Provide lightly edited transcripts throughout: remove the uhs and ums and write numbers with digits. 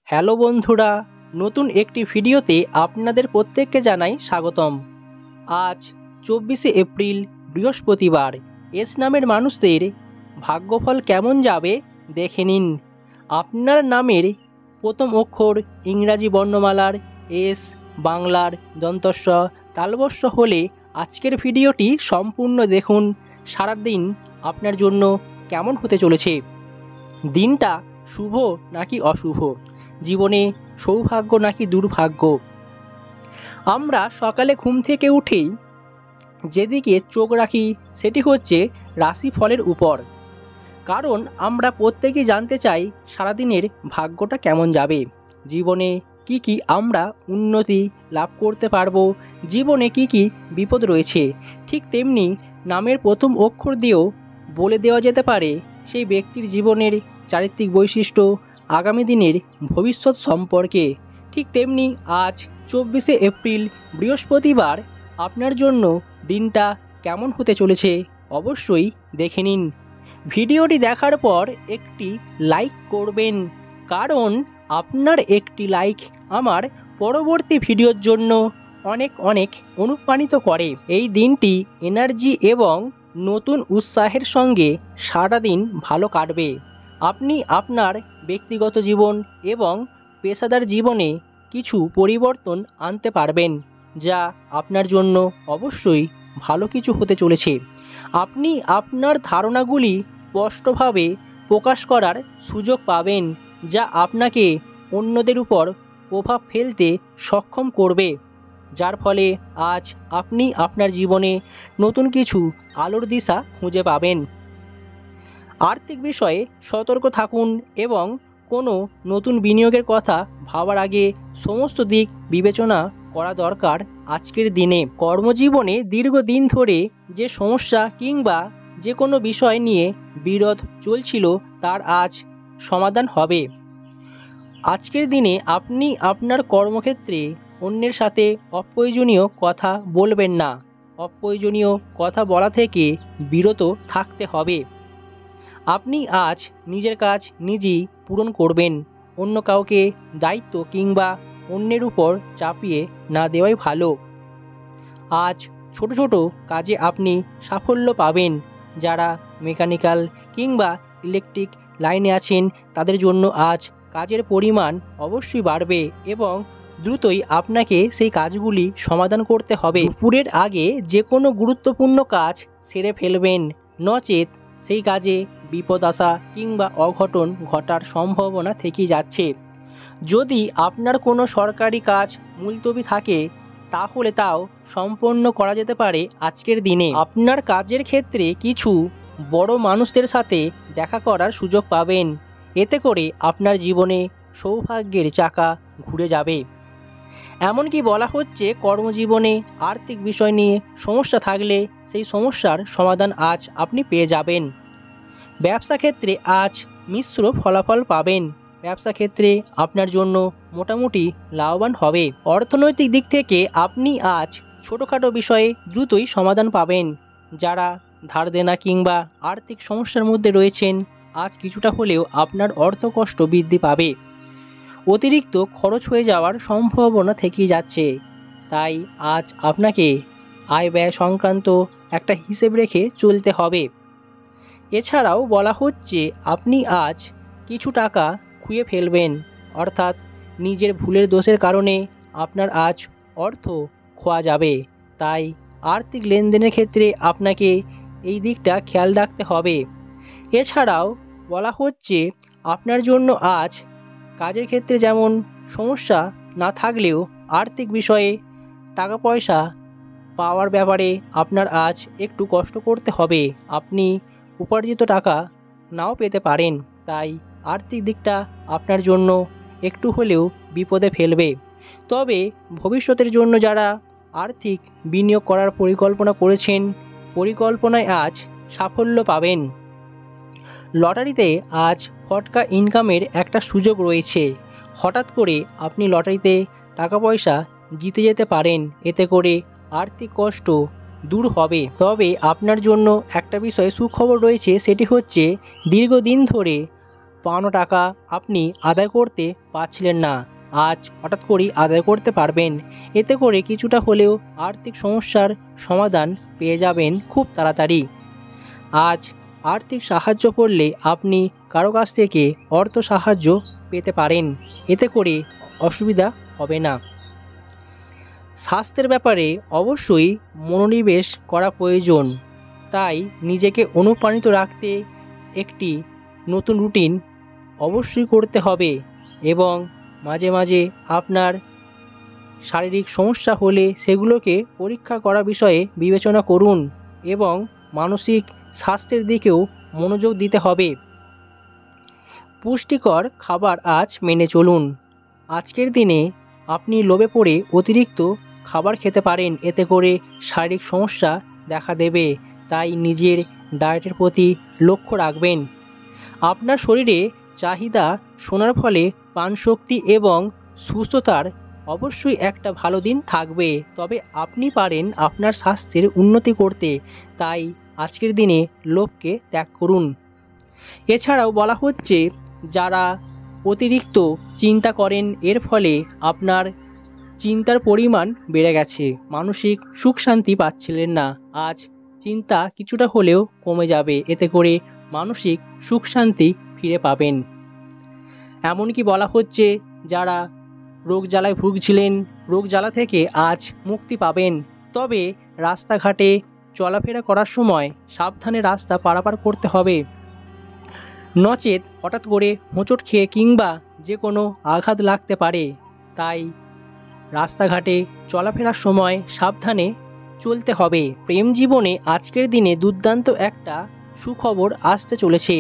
Hello বন্ধুরা, নতুন একটি ভিডিওতে আপনাদের প্রত্যেককে জানাই স্বাগতম। আজ 24শে এপ্রিল বৃহস্পতিবার। এস নামের মানুষদের ভাগ্যফল কেমন যাবে দেখে নিন। আপনার নামের প্রথম অক্ষর ইংরাজি বর্ণমালার এস, বাংলার দন্তস্ব তালবস্য হলে আজকের ভিডিওটি সম্পূর্ণ দেখুন। সারাদিন আপনার জন্য কেমন হতে চলেছে, দিনটা শুভ নাকি অশুভ, জীবনে সৌভাগ্য নাকি দুর্ভাগ্য। আমরা সকালে ঘুম থেকে উঠেই যেদিকে চোখ রাখি সেটি হচ্ছে রাশিফলের উপর, কারণ আমরা প্রত্যেকেই জানতে চাই সারাদিনের ভাগ্যটা কেমন যাবে, জীবনে কি কি আমরা উন্নতি লাভ করতে পারবো, জীবনে কি কি বিপদ রয়েছে। ঠিক তেমনি নামের প্রথম অক্ষর দিয়েও বলে দেওয়া যেতে পারে সেই ব্যক্তির জীবনের চারিত্রিক বৈশিষ্ট্য, আগামী দিনের ভবিষ্যৎ সম্পর্কে। ঠিক তেমনি আজ 24শে এপ্রিল বৃহস্পতিবার আপনার জন্য দিনটা কেমন হতে চলেছে অবশ্যই দেখে নিন। ভিডিওটি দেখার পর একটি লাইক করবেন, কারণ আপনার একটি লাইক আমার পরবর্তী ভিডিওর জন্য অনেক অনেক অনুপ্রাণিত করে। এই দিনটি এনার্জি এবং নতুন উৎসাহের সঙ্গে সারাদিন ভালো কাটবে। আপনি আপনার ব্যক্তিগত জীবন এবং পেশাদার জীবনে কিছু পরিবর্তন আনতে পারবেন, যা আপনার জন্য অবশ্যই ভালো কিছু হতে চলেছে। আপনি আপনার ধারণাগুলি স্পষ্টভাবে প্রকাশ করার সুযোগ পাবেন, যা আপনাকে অন্যদের উপর প্রভাব ফেলতে সক্ষম করবে, যার ফলে আজ আপনি আপনার জীবনে নতুন কিছু আলোর দিশা খুঁজে পাবেন। আর্থিক বিষয়ে সতর্ক থাকুন এবং কোনো নতুন বিনিয়োগের কথা ভাবার আগে সমস্ত দিক বিবেচনা করা দরকার আজকের দিনে। কর্মজীবনে দীর্ঘদিন ধরে যে সমস্যা কিংবা যে কোনো বিষয় নিয়ে বিরোধ চলছিল তার আজ সমাধান হবে। আজকের দিনে আপনি আপনার কর্মক্ষেত্রে অন্যের সাথে অপ্রয়োজনীয় কথা বলবেন না। অপ্রয়োজনীয় কথা বলা থেকে বিরত থাকতে হবে। আপনি আজ নিজের কাজ নিজেই পূরণ করবেন। অন্য কাউকে দায়িত্ব কিংবা অন্যের উপর চাপিয়ে না দেওয়াই ভালো। আজ ছোট ছোট কাজে আপনি সাফল্য পাবেন। যারা মেকানিক্যাল কিংবা ইলেকট্রিক লাইনে আছেন তাদের জন্য আজ কাজের পরিমাণ অবশ্যই বাড়বে এবং দ্রুতই আপনাকে সেই কাজগুলি সমাধান করতে হবে। দুপুরের আগে যে কোনো গুরুত্বপূর্ণ কাজ সেরে ফেলবেন, নচেত সেই কাজে বিপদ আসা কিংবা অঘটন ঘটার সম্ভাবনা থেকেই যাচ্ছে। যদি আপনার কোনো সরকারি কাজ মুলতবি থাকে তাহলে তাও সম্পন্ন করা যেতে পারে আজকের দিনে। আপনার কাজের ক্ষেত্রে কিছু বড় মানুষদের সাথে দেখা করার সুযোগ পাবেন, এতে করে আপনার জীবনে সৌভাগ্যের চাকা ঘুরে যাবে। এমনকি বলা হচ্ছে কর্মজীবনে আর্থিক বিষয় নিয়ে সমস্যা থাকলে সেই সমস্যার সমাধান আজ আপনি পেয়ে যাবেন। ব্যবসা ক্ষেত্রে আজ মিশ্র ফলাফল পাবেন। ব্যবসা ক্ষেত্রে আপনার জন্য মোটামুটি লাভবান হবে। অর্থনৈতিক দিক থেকে আপনি আজ ছোটোখাটো বিষয়ে দ্রুতই সমাধান পাবেন। যারা ধার দেনা কিংবা আর্থিক সমস্যার মধ্যে রয়েছেন আজ কিছুটা হলেও আপনার অর্থকষ্ট বৃদ্ধি পাবে। অতিরিক্ত খরচ হয়ে যাওয়ার সম্ভাবনা থেকেই যাচ্ছে, তাই আজ আপনাকে আয় ব্যয় সংক্রান্ত একটা হিসেব রেখে চলতে হবে। এছাড়াও বলা হচ্ছে আপনি আজ কিছু টাকা খুইয়ে ফেলবেন, অর্থাৎ নিজের ভুলের দোষের কারণে আপনার আজ অর্থ খোয়া যাবে। তাই আর্থিক লেনদেনের ক্ষেত্রে আপনাকে এই দিকটা খেয়াল রাখতে হবে। এছাড়াও বলা হচ্ছে আপনার জন্য আজ কাজের ক্ষেত্রে যেমন সমস্যা না থাকলেও আর্থিক বিষয়ে টাকা পয়সা পাওয়ার ব্যাপারে আপনার আজ একটু কষ্ট করতে হবে। আপনি উপার্জিত টাকা নাও পেতে পারেন, তাই আর্থিক দিকটা আপনার জন্য একটু হলেও বিপদে ফেলবে। তবে ভবিষ্যতের জন্য যারা আর্থিক বিনিয়োগ করার পরিকল্পনা করেছেন, পরিকল্পনায় আজ সাফল্য পাবেন। লটারিতে আজ ফটকা ইনকামের একটা সুযোগ রয়েছে। হঠাৎ করে আপনি লটারিতে টাকা পয়সা জিতে যেতে পারেন, এতে করে আর্থিক কষ্ট দূর হবে। তবে আপনার জন্য একটা বিষয়ে সুখবর রয়েছে, সেটি হচ্ছে দীর্ঘদিন ধরে পাওনা টাকা আপনি আদায় করতে পারছিলেন না, আজ হঠাৎ করেই আদায় করতে পারবেন। এতে করে কিছুটা হলেও আর্থিক সমস্যার সমাধান পেয়ে যাবেন খুব তাড়াতাড়ি। আজ আর্থিক সাহায্য করলে আপনি কারো কাছ থেকে অর্থ সাহায্য পেতে পারেন, এতে করে অসুবিধা হবে না। স্বাস্থ্যের ব্যাপারে অবশ্যই মনোনিবেশ করা প্রয়োজন, তাই নিজেকে অনুপ্রাণিত রাখতে একটি নতুন রুটিন অবশ্যই করতে হবে এবং মাঝে মাঝে আপনার শারীরিক সমস্যা হলে সেগুলোকে পরীক্ষা করা বিষয়ে বিবেচনা করুন এবং মানসিক স্বাস্থ্যের দিকেও মনোযোগ দিতে হবে। পুষ্টিকর খাবার আজ মেনে চলুন। আজকের দিনে আপনি লোভে পড়ে অতিরিক্ত খাবার খেতে পারেন, এতে করে শারীরিক সমস্যা দেখা দেবে, তাই নিজের ডায়েটের প্রতি লক্ষ্য রাখবেন। আপনার শরীরে চাহিদা শোনার ফলে প্রাণশক্তি এবং সুস্থতার অবশ্যই একটা ভালো দিন থাকবে, তবে আপনি পারেন আপনার স্বাস্থ্যের উন্নতি করতে, তাই আজকের দিনে লোভকে ত্যাগ করুন। এছাড়াও বলা হচ্ছে, যারা অতিরিক্ত চিন্তা করেন এর ফলে আপনার চিন্তার পরিমাণ বেড়ে গেছে, মানসিক সুখ শান্তি পাচ্ছিলেন না, আজ চিন্তা কিছুটা হলেও কমে যাবে, এতে করে মানসিক সুখ শান্তি ফিরে পাবেন। এমনকি বলা হচ্ছে, যারা রোগ জ্বালায় ভুগছিলেন, রোগ জ্বালা থেকে আজ মুক্তি পাবেন, তবে রাস্তাঘাটে চলাফেরা করার সময় সাবধানে রাস্তা পারাপার করতে হবে, নচেত হঠাৎ করে হোঁচট খেয়ে কিংবা যে কোনো আঘাত লাগতে পারে, তাই রাস্তাঘাটে চলাফেরার সময় সাবধানে চলতে হবে। প্রেম জীবনে আজকের দিনে দুর্দান্ত একটা সুখবর আসতে চলেছে।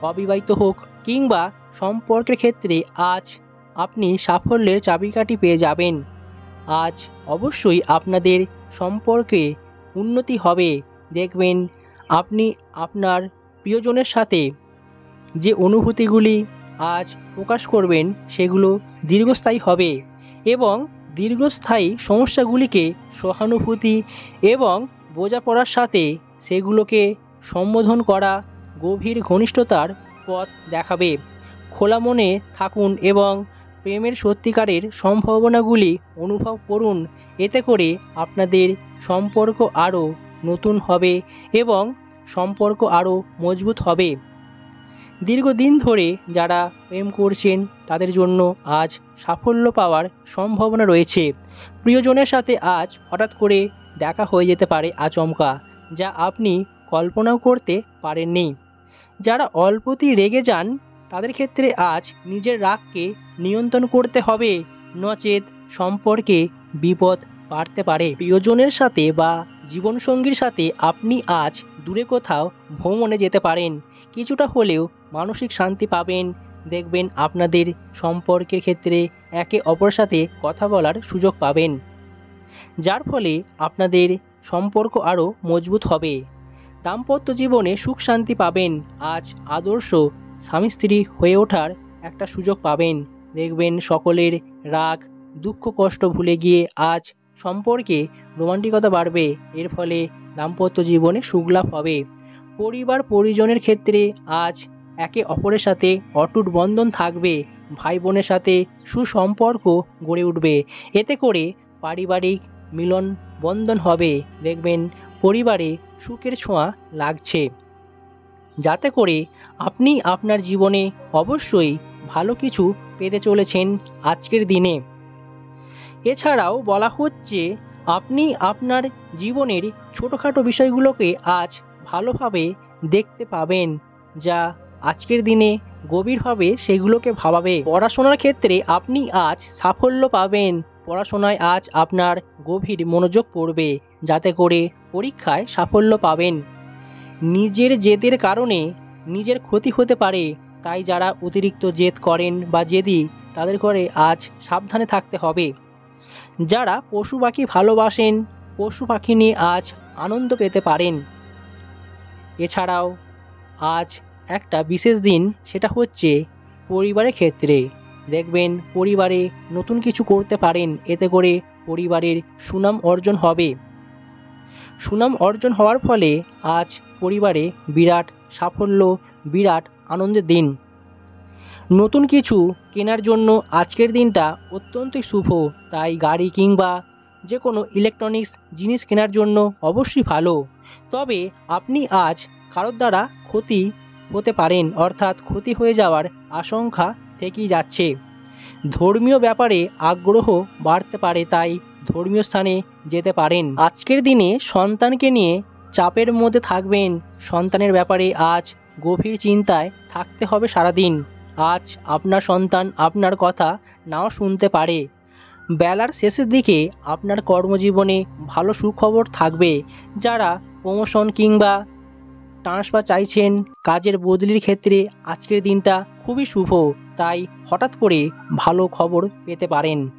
অবিবাহিত হোক কিংবা সম্পর্কের ক্ষেত্রে আজ আপনি সাফল্যের চাবিকাঠি পেয়ে যাবেন। আজ অবশ্যই আপনাদের সম্পর্কে উন্নতি হবে। দেখবেন আপনি আপনার প্রিয়জনের সাথে যে অনুভূতিগুলি আজ প্রকাশ করবেন সেগুলো দীর্ঘস্থায়ী হবে এবং দীর্ঘস্থায়ী সমস্যাগুলিকে সহানুভূতি এবং বোঝাপড়ার সাথে সেগুলোকে সম্বোধন করা গভীর ঘনিষ্ঠতার পথ দেখাবে। খোলা মনে থাকুন এবং প্রেমের সত্যিকারের সম্ভাবনাগুলি অনুভব করুন, এতে করে আপনাদের সম্পর্ক আরও নতুন হবে এবং সম্পর্ক আরও মজবুত হবে। দীর্ঘদিন ধরে যারা প্রেম করছেন তাদের জন্য আজ সাফল্য পাওয়ার সম্ভাবনা রয়েছে। প্রিয়জনের সাথে আজ হঠাৎ করে দেখা হয়ে যেতে পারে আচমকা, যা আপনি কল্পনাও করতে পারেননি। যারা অল্পতেই রেগে যান তাদের ক্ষেত্রে আজ নিজের রাগকে নিয়ন্ত্রণ করতে হবে, নচেত সম্পর্কে বিপদ বাড়তে পারে। প্রিয়জনের সাথে বা জীবনসঙ্গীর সাথে আপনি আজ দূরে কোথাও ভ্রমণে যেতে পারেন, কিছুটা হলেও মানসিক শান্তি পাবেন। দেখবেন আপনাদের সম্পর্কের ক্ষেত্রে একে অপরের সাথে কথা বলার সুযোগ পাবেন, যার ফলে আপনাদের সম্পর্ক আরও মজবুত হবে। দাম্পত্য জীবনে সুখ শান্তি পাবেন। আজ আদর্শ স্বামী স্ত্রী হয়ে ওঠার একটা সুযোগ পাবেন। দেখবেন সকলের রাগ দুঃখ কষ্ট ভুলে গিয়ে আজ সম্পর্কে রোমান্টিকতা বাড়বে, এর ফলে দাম্পত্য জীবনে সুখলাভ হবে। পরিবার পরিজনের ক্ষেত্রে আজ একে অপরের সাথে অটুট বন্ধন থাকবে, ভাই বোনের সাথে সুসম্পর্ক গড়ে উঠবে, এতে করে পারিবারিক মিলন বন্ধন হবে। দেখবেন পরিবারে সুখের ছোঁয়া লাগছে, যাতে করে আপনি আপনার জীবনে অবশ্যই ভালো কিছু পেতে চলেছেন আজকের দিনে। এছাড়াও বলা হচ্ছে, আপনি আপনার জীবনের ছোটোখাটো বিষয়গুলোকে আজ ভালোভাবে দেখতে পাবেন, যা আজকের দিনে গভীরভাবে সেগুলোকে ভাবাবে। পড়াশোনার ক্ষেত্রে আপনি আজ সাফল্য পাবেন। পড়াশোনায় আজ আপনার গভীর মনোযোগ পড়বে, যাতে করে পরীক্ষায় সাফল্য পাবেন। নিজের জেদের কারণে নিজের ক্ষতি হতে পারে, তাই যারা অতিরিক্ত জেদ করেন বা জেদি তাদের করে আজ সাবধানে থাকতে হবে। যারা পশু পাখি ভালোবাসেন পশু পাখি নিয়ে আজ আনন্দ পেতে পারেন। এছাড়াও আজ একটা বিশেষ দিন, সেটা হচ্ছে পরিবারের ক্ষেত্রে। দেখবেন পরিবারে নতুন কিছু করতে পারেন, এতে করে পরিবারের সুনাম অর্জন হবে। সুনাম অর্জন হওয়ার ফলে আজ পরিবারে বিরাট সাফল্য, বিরাট আনন্দের দিন। নতুন কিছু কেনার জন্য আজকের দিনটা অত্যন্তই শুভ, তাই গাড়ি কিংবা যে কোনো ইলেকট্রনিক্স জিনিস কেনার জন্য অবশ্যই ভালো। তবে আপনি আজ কারোর দ্বারা ক্ষতি হতে পারেন, অর্থাৎ ক্ষতি হয়ে যাওয়ার আশঙ্কা থেকেই যাচ্ছে। ধর্মীয় ব্যাপারে আগ্রহ বাড়তে পারে, তাই ধর্মীয় স্থানে যেতে পারেন। আজকের দিনে সন্তানকে নিয়ে চাপের মধ্যে থাকবেন। সন্তানের ব্যাপারে আজ গভীর চিন্তায় থাকতে হবে সারাদিন। আজ আপনার সন্তান আপনার কথা নাও শুনতে পারে। বেলার শেষের দিকে আপনার কর্মজীবনে ভালো সুখবর থাকবে। যারা প্রমোশন কিংবা ট্রান্সফার চাইছেন, কাজের বদলির ক্ষেত্রে আজকের দিনটা খুবই শুভ, তাই হঠাৎ করে ভালো খবর পেতে পারেন।